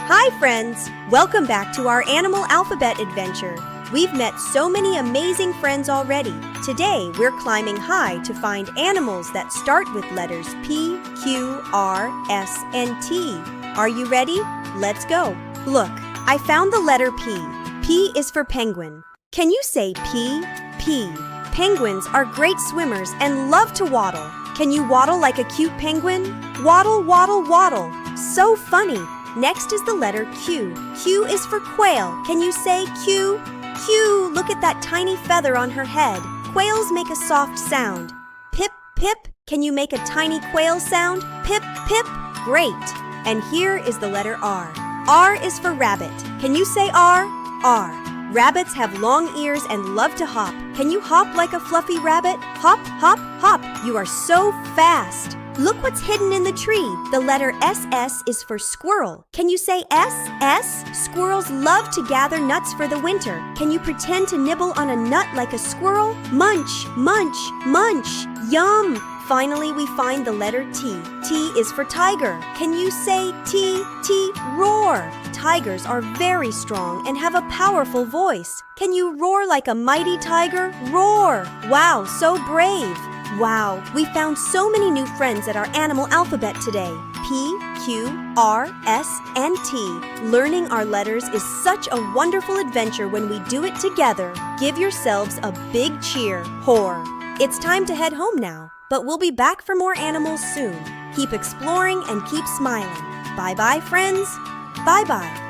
Hi friends! Welcome back to our animal alphabet adventure. We've met so many amazing friends already. Today we're climbing high to find animals that start with letters P, Q, R, S, and T. Are you ready? Let's go. Look, I found the letter P. P is for penguin. Can you say P? P. Penguins are great swimmers and love to waddle. Can you waddle like a cute penguin? Waddle, waddle, waddle. So funny. Next is the letter Q. Q is for quail. Can you say Q? Q, look at that tiny feather on her head. Quails make a soft sound. Pip, pip. Can you make a tiny quail sound? Pip, pip. Great. And here is the letter R. R is for rabbit. Can you say R? R. Rabbits have long ears and love to hop. Can you hop like a fluffy rabbit? Hop, hop, hop. You are so fast. Look what's hidden in the tree. The letter SS is for squirrel. Can you say S? S? Squirrels love to gather nuts for the winter. Can you pretend to nibble on a nut like a squirrel? Munch, munch, munch. Yum! Finally, we find the letter T. T is for tiger. Can you say T? T? Roar! Tigers are very strong and have a powerful voice. Can you roar like a mighty tiger? Roar! Wow, so brave! Wow, we found so many new friends at our animal alphabet today. P, Q, R, S, and T. Learning our letters is such a wonderful adventure when we do it together. Give yourselves a big cheer. Roar! It's time to head home now, but we'll be back for more animals soon. Keep exploring and keep smiling. Bye-bye, friends. Bye-bye.